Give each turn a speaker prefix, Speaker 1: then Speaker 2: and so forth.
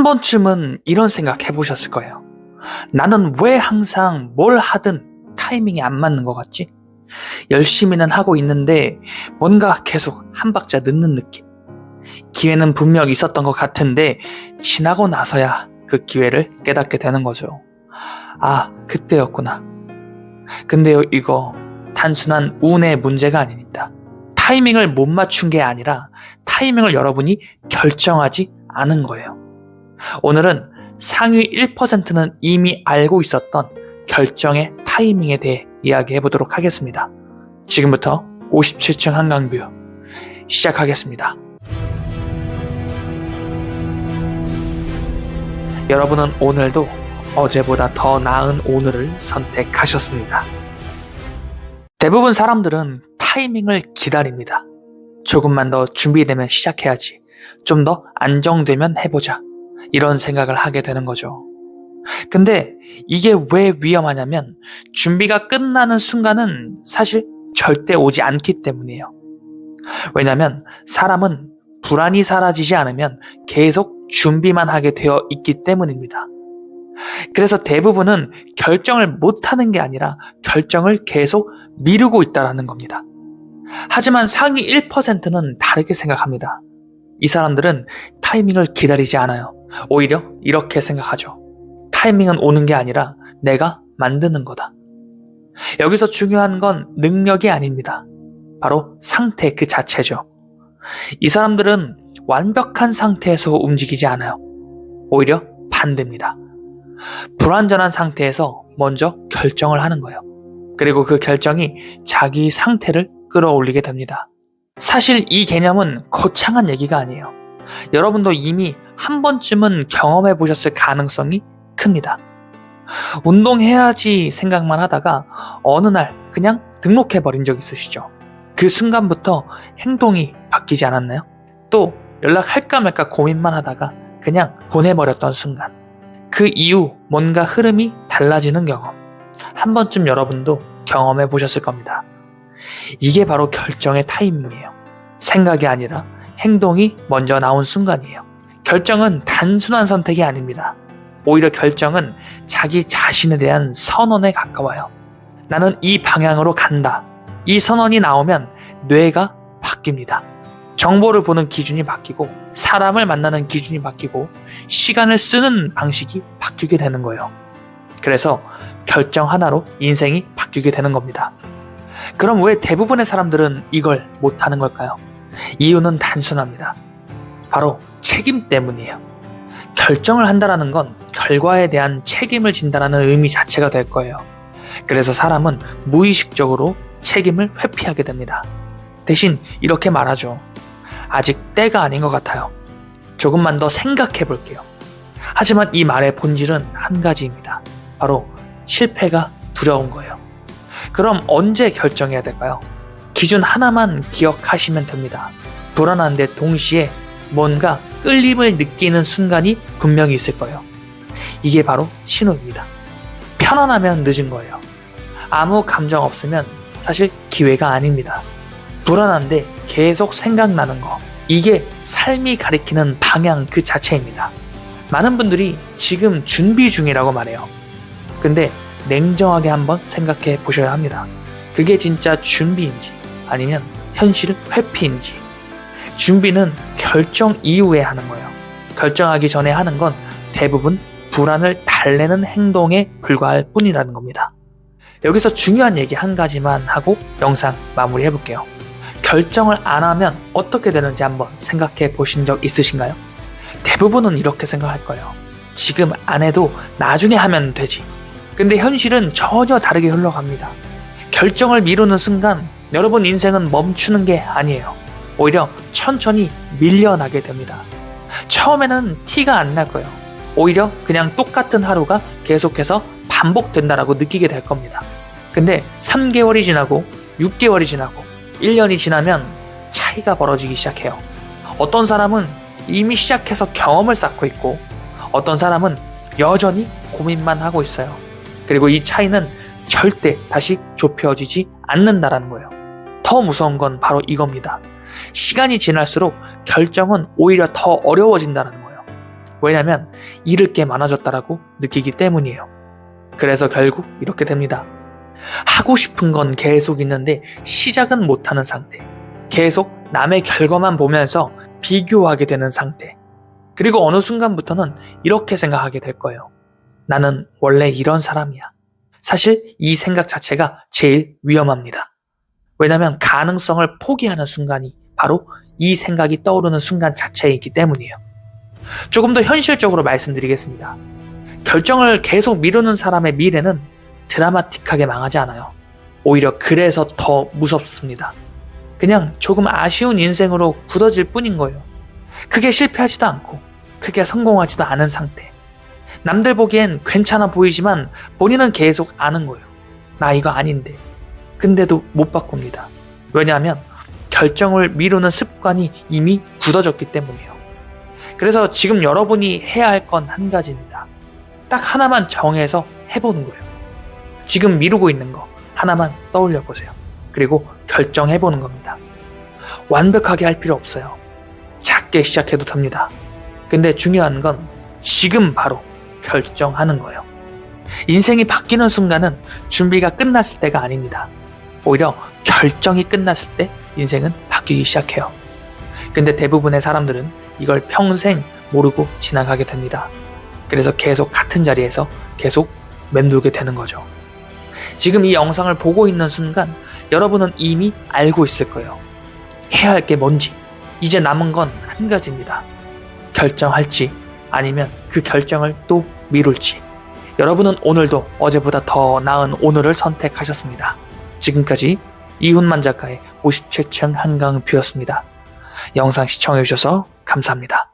Speaker 1: 한 번쯤은 이런 생각 해보셨을 거예요. 나는 왜 항상 뭘 하든 타이밍이 안 맞는 것 같지? 열심히는 하고 있는데 뭔가 계속 한 박자 늦는 느낌. 기회는 분명 있었던 것 같은데 지나고 나서야 그 기회를 깨닫게 되는 거죠. 아, 그때였구나. 근데요, 이거 단순한 운의 문제가 아닙니다. 타이밍을 못 맞춘 게 아니라 타이밍을 여러분이 결정하지 않은 거예요. 오늘은 상위 1%는 이미 알고 있었던 결정의 타이밍에 대해 이야기해 보도록 하겠습니다. 지금부터 57층 한강뷰 시작하겠습니다. 여러분은 오늘도 어제보다 더 나은 오늘을 선택하셨습니다. 대부분 사람들은 타이밍을 기다립니다. 조금만 더 준비되면 시작해야지. 좀 더 안정되면 해보자. 이런 생각을 하게 되는 거죠. 근데 이게 왜 위험하냐면 준비가 끝나는 순간은 사실 절대 오지 않기 때문이에요. 왜냐면 사람은 불안이 사라지지 않으면 계속 준비만 하게 되어 있기 때문입니다. 그래서 대부분은 결정을 못하는 게 아니라 결정을 계속 미루고 있다는 겁니다. 하지만 상위 1%는 다르게 생각합니다. 이 사람들은 타이밍을 기다리지 않아요. 오히려 이렇게 생각하죠. 타이밍은 오는 게 아니라 내가 만드는 거다. 여기서 중요한 건 능력이 아닙니다. 바로 상태 그 자체죠. 이 사람들은 완벽한 상태에서 움직이지 않아요. 오히려 반대입니다. 불완전한 상태에서 먼저 결정을 하는 거예요. 그리고 그 결정이 자기 상태를 끌어올리게 됩니다. 사실 이 개념은 거창한 얘기가 아니에요. 여러분도 이미 한 번쯤은 경험해 보셨을 가능성이 큽니다. 운동해야지 생각만 하다가 어느 날 그냥 등록해 버린 적 있으시죠? 그 순간부터 행동이 바뀌지 않았나요? 또 연락할까 말까 고민만 하다가 그냥 보내버렸던 순간. 그 이후 뭔가 흐름이 달라지는 경험. 한 번쯤 여러분도 경험해 보셨을 겁니다. 이게 바로 결정의 타이밍이에요. 생각이 아니라 행동이 먼저 나온 순간이에요. 결정은 단순한 선택이 아닙니다. 오히려 결정은 자기 자신에 대한 선언에 가까워요. 나는 이 방향으로 간다. 이 선언이 나오면 뇌가 바뀝니다. 정보를 보는 기준이 바뀌고 사람을 만나는 기준이 바뀌고 시간을 쓰는 방식이 바뀌게 되는 거예요. 그래서 결정 하나로 인생이 바뀌게 되는 겁니다. 그럼 왜 대부분의 사람들은 이걸 못하는 걸까요? 이유는 단순합니다. 바로 책임 때문이에요. 결정을 한다는 건 결과에 대한 책임을 진다는 의미 자체가 될 거예요. 그래서 사람은 무의식적으로 책임을 회피하게 됩니다. 대신 이렇게 말하죠. 아직 때가 아닌 것 같아요. 조금만 더 생각해 볼게요. 하지만 이 말의 본질은 한 가지입니다. 바로 실패가 두려운 거예요. 그럼 언제 결정해야 될까요? 기준 하나만 기억하시면 됩니다. 불안한데 동시에 뭔가 끌림을 느끼는 순간이 분명히 있을 거예요. 이게 바로 신호입니다. 편안하면 늦은 거예요. 아무 감정 없으면 사실 기회가 아닙니다. 불안한데 계속 생각나는 거. 이게 삶이 가리키는 방향 그 자체입니다. 많은 분들이 지금 준비 중이라고 말해요. 근데 냉정하게 한번 생각해 보셔야 합니다. 그게 진짜 준비인지 아니면 현실 회피인지. 준비는 결정 이후에 하는 거예요. 결정하기 전에 하는 건 대부분 불안을 달래는 행동에 불과할 뿐이라는 겁니다. 여기서 중요한 얘기 한 가지만 하고 영상 마무리해 볼게요. 결정을 안 하면 어떻게 되는지 한번 생각해 보신 적 있으신가요? 대부분은 이렇게 생각할 거예요. 지금 안 해도 나중에 하면 되지. 근데 현실은 전혀 다르게 흘러갑니다. 결정을 미루는 순간 여러분 인생은 멈추는 게 아니에요. 오히려 천천히 밀려나게 됩니다. 처음에는 티가 안 날 거예요. 오히려 그냥 똑같은 하루가 계속해서 반복된다라고 느끼게 될 겁니다. 근데 3개월이 지나고 6개월이 지나고 1년이 지나면 차이가 벌어지기 시작해요. 어떤 사람은 이미 시작해서 경험을 쌓고 있고 어떤 사람은 여전히 고민만 하고 있어요. 그리고 이 차이는 절대 다시 좁혀지지 않는다라는 거예요. 더 무서운 건 바로 이겁니다. 시간이 지날수록 결정은 오히려 더 어려워진다는 거예요. 왜냐면 잃을 게 많아졌다라고 느끼기 때문이에요. 그래서 결국 이렇게 됩니다. 하고 싶은 건 계속 있는데 시작은 못하는 상태. 계속 남의 결과만 보면서 비교하게 되는 상태. 그리고 어느 순간부터는 이렇게 생각하게 될 거예요. 나는 원래 이런 사람이야. 사실 이 생각 자체가 제일 위험합니다. 왜냐면 가능성을 포기하는 순간이 바로 이 생각이 떠오르는 순간 자체이기 때문이에요. 조금 더 현실적으로 말씀드리겠습니다. 결정을 계속 미루는 사람의 미래는 드라마틱하게 망하지 않아요. 오히려 그래서 더 무섭습니다. 그냥 조금 아쉬운 인생으로 굳어질 뿐인 거예요. 크게 실패하지도 않고 크게 성공하지도 않은 상태. 남들 보기엔 괜찮아 보이지만 본인은 계속 아는 거예요. 나 이거 아닌데. 근데도 못 바꿉니다. 왜냐하면 결정을 미루는 습관이 이미 굳어졌기 때문이에요. 그래서 지금 여러분이 해야 할 건 한 가지입니다. 딱 하나만 정해서 해보는 거예요. 지금 미루고 있는 거 하나만 떠올려 보세요. 그리고 결정해보는 겁니다. 완벽하게 할 필요 없어요. 작게 시작해도 됩니다. 근데 중요한 건 지금 바로 결정하는 거예요. 인생이 바뀌는 순간은 준비가 끝났을 때가 아닙니다. 오히려 결정이 끝났을 때 인생은 바뀌기 시작해요. 근데 대부분의 사람들은 이걸 평생 모르고 지나가게 됩니다. 그래서 계속 같은 자리에서 계속 맴돌게 되는 거죠. 지금 이 영상을 보고 있는 순간 여러분은 이미 알고 있을 거예요. 해야 할 게 뭔지. 이제 남은 건 한 가지입니다. 결정할지 아니면 그 결정을 또 미룰지. 여러분은 오늘도 어제보다 더 나은 오늘을 선택하셨습니다. 지금까지 이훈만 작가의 57층 한강뷰였습니다. 영상 시청해주셔서 감사합니다.